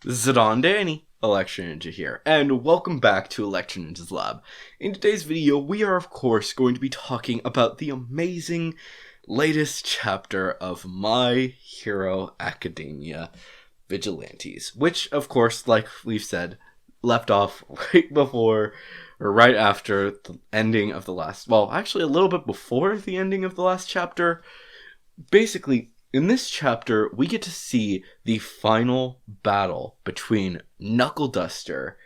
Zidane Danny, Election Ninja here, and welcome back to Election Ninja's Lab. In today's video, we are of course going to be talking about the amazing latest chapter of My Hero Academia, Vigilantes, which of course, like we've said, left off right before, or right after the ending of the last, well, actually a little bit before the ending of the last chapter. Basically, in this chapter, we get to see the final battle between Knuckle Duster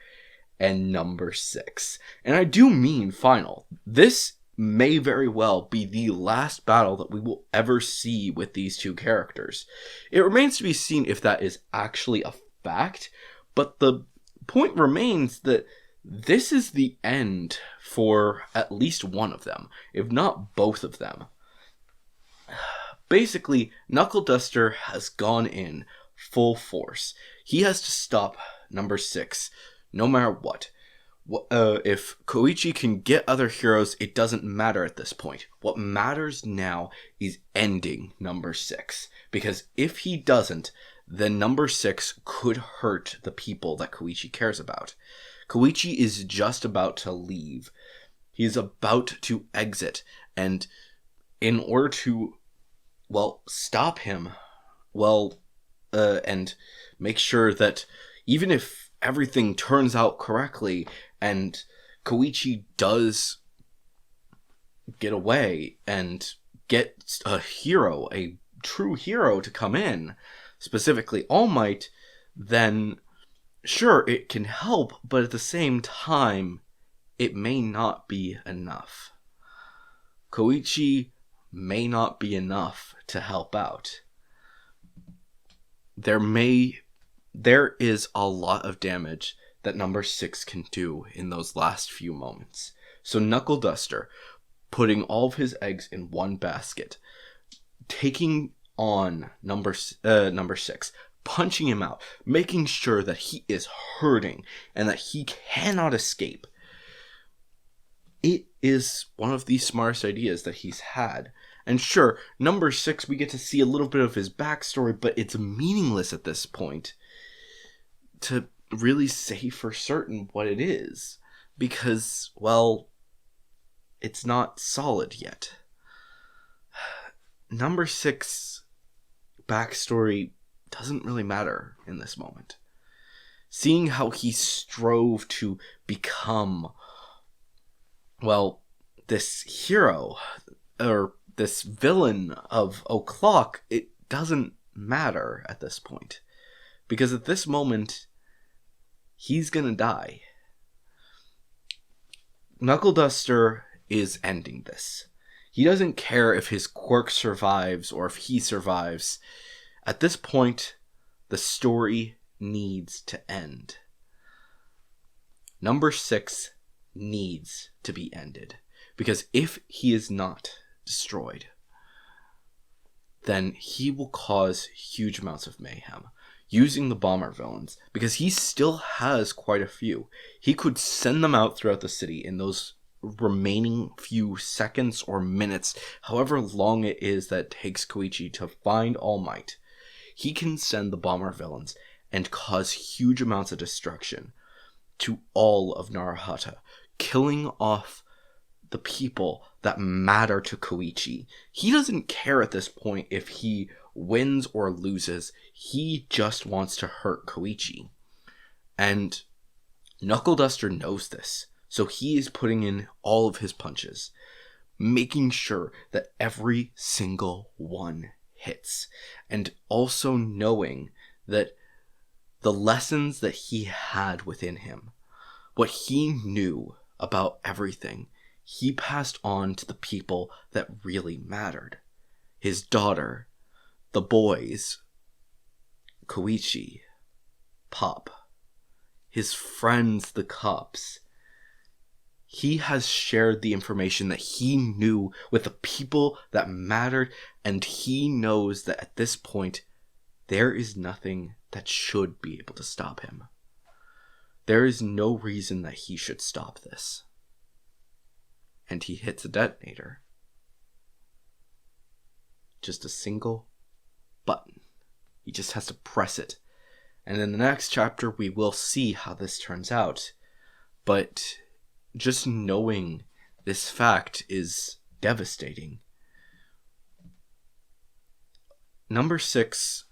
and Number 6. And I do mean final. This may very well be the last battle that we will ever see with these two characters. It remains to be seen if that is actually a fact, but the point remains that this is the end for at least one of them, if not both of them. Basically, Knuckle Duster has gone in full force. He has to stop Number 6, no matter what. If Koichi can get other heroes, it doesn't matter at this point. What matters now is ending Number 6. Because if he doesn't, then Number 6 could hurt the people that Koichi cares about. Koichi is just about to leave. He is about to exit. And in order to stop him, and make sure that even if everything turns out correctly and Koichi does get away and get a hero, a true hero to come in, specifically All Might, then sure, it can help, but at the same time, it may not be enough. Koichi may not be enough to help out. There is a lot of damage that Number 6 can do in those last few moments. So Knuckle Duster, putting all of his eggs in one basket, taking on Number 6, punching him out, making sure that he is hurting and that he cannot escape. It is one of the smartest ideas that he's had. And sure, Number 6, we get to see a little bit of his backstory, but it's meaningless at this point to really say for certain what it is. Because, it's not solid yet. Number 6 backstory doesn't really matter in this moment. Seeing how he strove to become, this hero, or this villain of O'Clock, it doesn't matter at this point. Because at this moment, he's gonna die. Knuckle Duster is ending this. He doesn't care if his quirk survives or if he survives. At this point, the story needs to end. Number 6 needs to be ended. Because if he is not destroyed, then he will cause huge amounts of mayhem using the bomber villains, because he still has quite a few. He could send them out throughout the city in those remaining few seconds or minutes, however long it is that it takes Koichi to find All Might. He can send the bomber villains and cause huge amounts of destruction to all of Narahata, killing off the people that matter to Koichi. He doesn't care at this point if he wins or loses. He just wants to hurt Koichi. And Knuckle Duster knows this, so he is putting in all of his punches, making sure that every single one hits, and also knowing that the lessons that he had within him, what he knew about everything, he passed on to the people that really mattered. His daughter, the boys, Koichi, Pop, his friends, the cops. He has shared the information that he knew with the people that mattered, and he knows that at this point, there is nothing that should be able to stop him. There is no reason that he should stop this. And he hits a detonator. Just a single button. He just has to press it, And in the next chapter, we will see how this turns out. But just knowing this fact is devastating. Number 6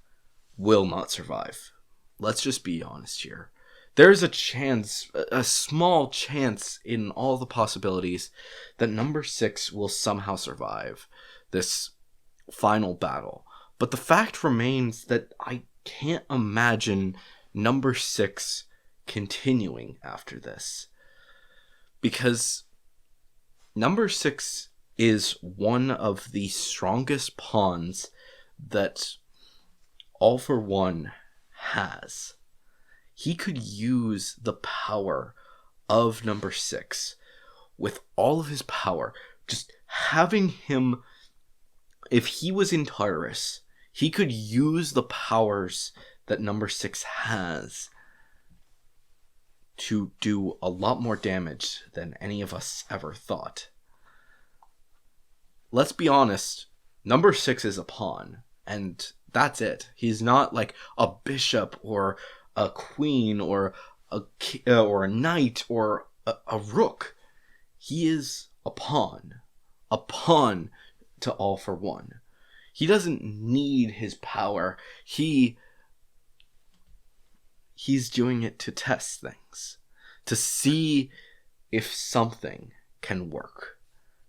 will not survive. Let's just be honest here. There's a chance, a small chance in all the possibilities that number 6 will somehow survive this final battle. But the fact remains that I can't imagine number 6 continuing after this. Because number 6 is one of the strongest pawns that All for One has. He could use the power of number 6 with all of his power. Just having him, if he was in Tartarus, he could use the powers that number 6 has to do a lot more damage than any of us ever thought. Let's be honest, number 6 is a pawn, and that's it. He's not like a bishop or a queen or a knight or a rook. He is a pawn to All for One. He doesn't need his power. He's doing it to test things, to see if something can work.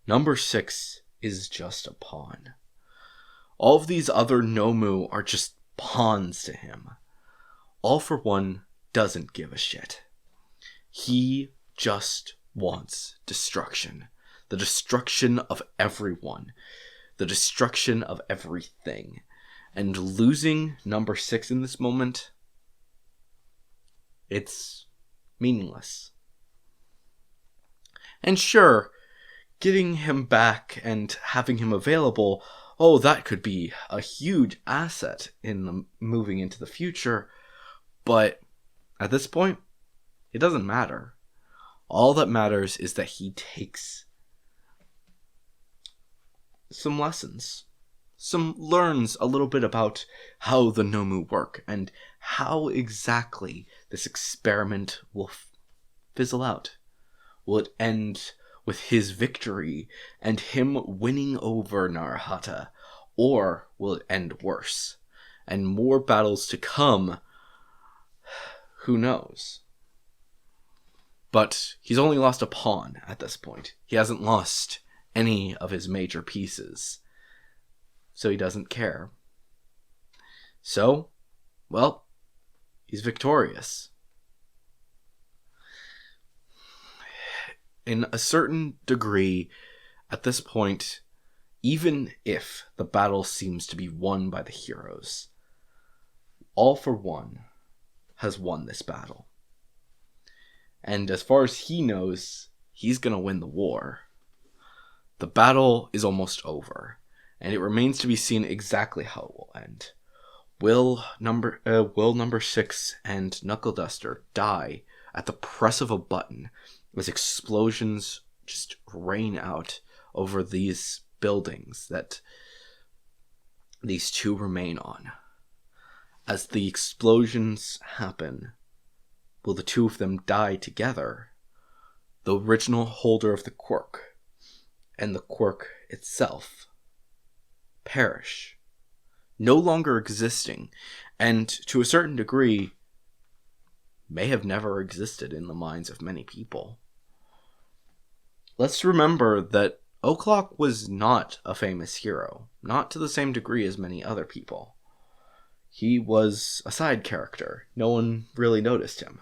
Number 6 is just a pawn. All of these other Nomu are just pawns to him. All for One doesn't give a shit. He just wants destruction. The destruction of everyone. The destruction of everything. And losing number 6 in this moment, it's meaningless. And sure, getting him back and having him available, that could be a huge asset in moving into the future. But at this point, it doesn't matter. All that matters is that he takes some lessons. Learns a little bit about how the Nomu work and how exactly this experiment will fizzle out. Will it end with his victory and him winning over Narahata? Or will it end worse? And more battles to come? Who knows? But he's only lost a pawn at this point. He hasn't lost any of his major pieces. So he doesn't care. So, well, he's victorious. In a certain degree, at this point, even if the battle seems to be won by the heroes, All for One has won this battle. And as far as he knows, he's going to win the war. The battle is almost over, and it remains to be seen exactly how it will end. Will number 6 and Knuckle Duster die at the press of a button as explosions just rain out over these buildings that these two remain on? As the explosions happen, will the two of them die together? The original holder of the quirk and the quirk itself perish, no longer existing, and to a certain degree may have never existed in the minds of many people. Let's remember that O'Clock was not a famous hero, not to the same degree as many other people. He was a side character. No one really noticed him.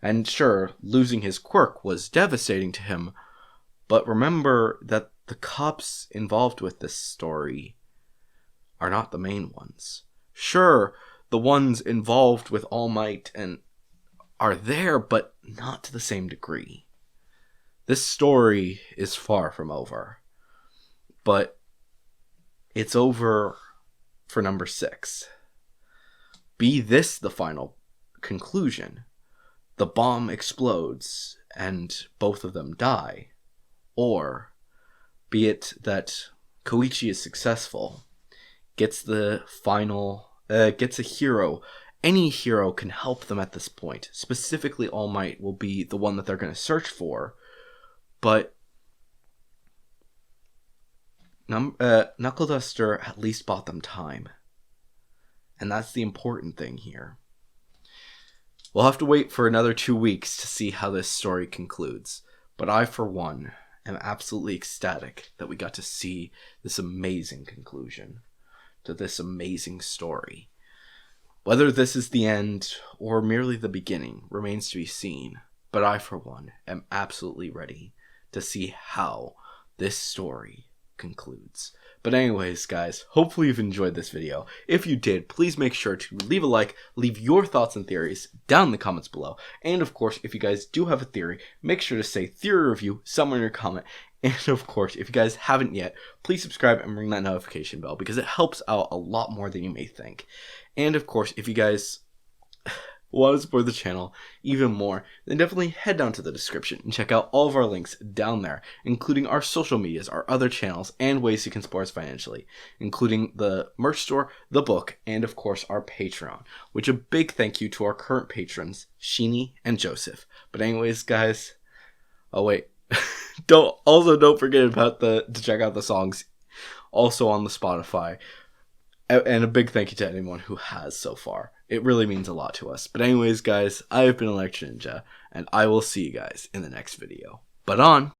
And sure, losing his quirk was devastating to him, but remember that the cops involved with this story are not the main ones. Sure, the ones involved with All Might and are there, but not to the same degree. This story is far from over, but it's over for number 6. Be this the final conclusion. The bomb explodes and both of them die. Or be it that Koichi is successful, gets a hero any hero can help them at this point. Specifically, All Might will be the one that they're going to search for, but Knuckle Duster at least bought them time. And that's the important thing here. We'll have to wait for another 2 weeks to see how this story concludes. But I, for one, am absolutely ecstatic that we got to see this amazing conclusion to this amazing story. Whether this is the end or merely the beginning remains to be seen. But I, for one, am absolutely ready to see how this story concludes. But anyways, guys, hopefully you've enjoyed this video. If you did, please make sure to leave a like, leave your thoughts and theories down in the comments below. And of course, if you guys do have a theory, make sure to say theory review somewhere in your comment. And of course, if you guys haven't yet, please subscribe and ring that notification bell because it helps out a lot more than you may think. And of course, if you guys want to support the channel even more, then definitely head down to the description and check out all of our links down there, including our social medias, our other channels, and ways you can support us financially, including the merch store, the book, and of course our Patreon, which a big thank you to our current patrons, Sheeny and Joseph. But anyways, guys, oh wait, don't forget about to check out the songs also on the Spotify. And a big thank you to anyone who has so far. It really means a lot to us. But anyways, guys, I have been Electric Ninja, and I will see you guys in the next video. But on!